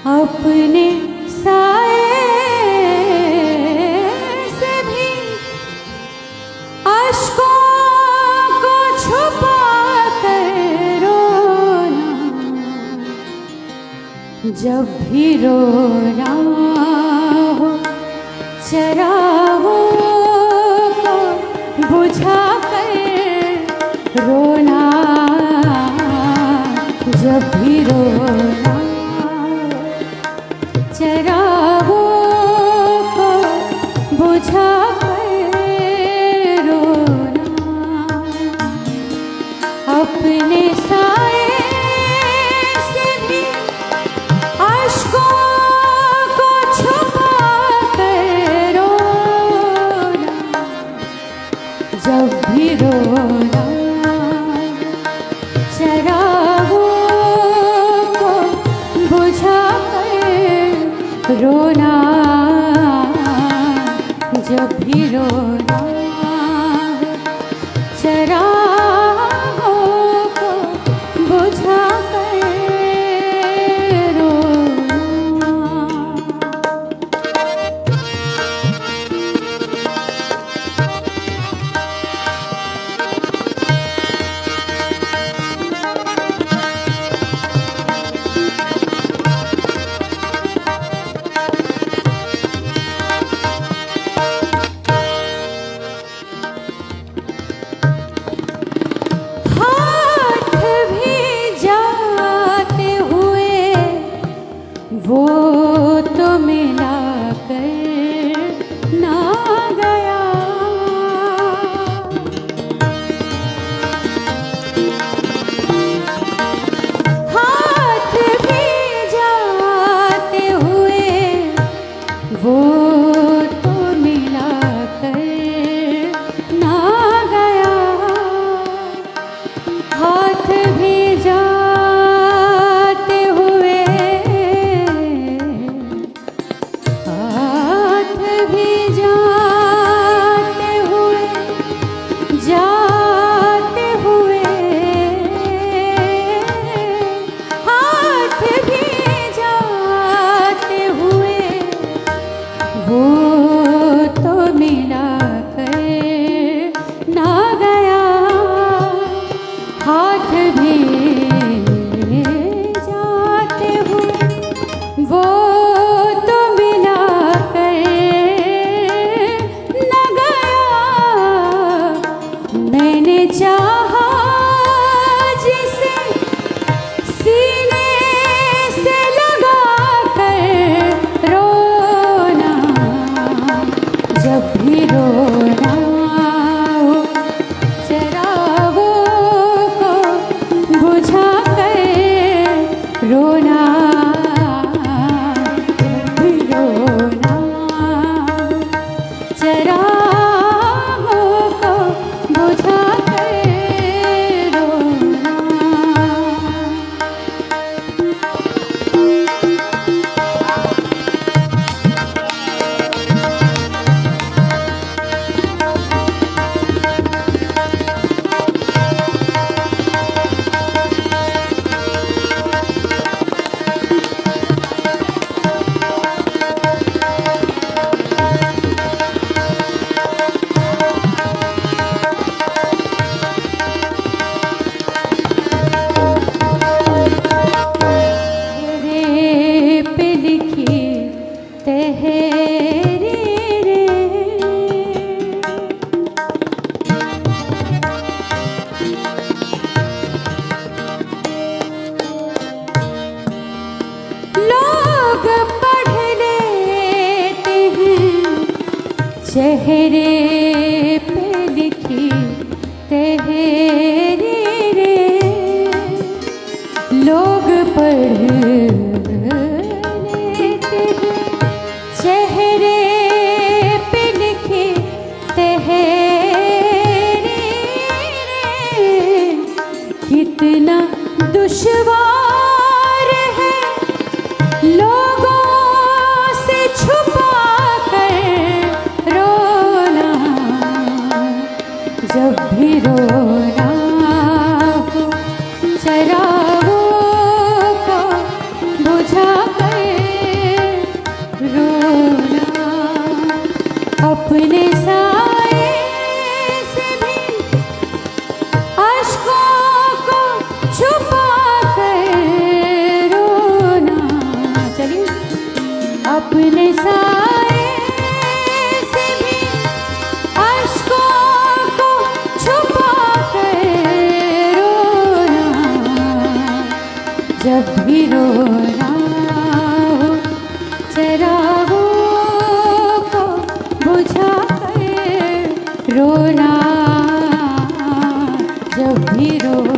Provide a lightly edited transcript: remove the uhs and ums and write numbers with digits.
अपने साए से भी अश्कों को छुपा कर रोना, जब भी रोना हो चरागों को बुझा कर रोना, जब भी रोना चरागों को बुझा कर रोना, अपने साए से भी अश्कों को छुपा कर रोना, जब भी रोना चरागों को बुझा रोना, जब भी रोना चरागों को बुझा कर रोना। वो तो मिला कर ना गया, हाथ भी जाते हुए वो तो मिला कर ना गया, हाथ भी चेहरे पे लिखी तहरीरें लोग पढ़ लेते हैं, चेहरे पे लिखी तहरीरें कितना दुश्वार है लोगों से छुपा कर रोना, जब भी रोना हो चरागों को बुझा कर रोना, अपने साए से भी अश्कों को छुपा कर रोना। चलिए, अपने साए से भी अश्कों को छुपा कर रोना, जब भी रोना हो चरागों को बुझा कर रोना, जब भी रोना।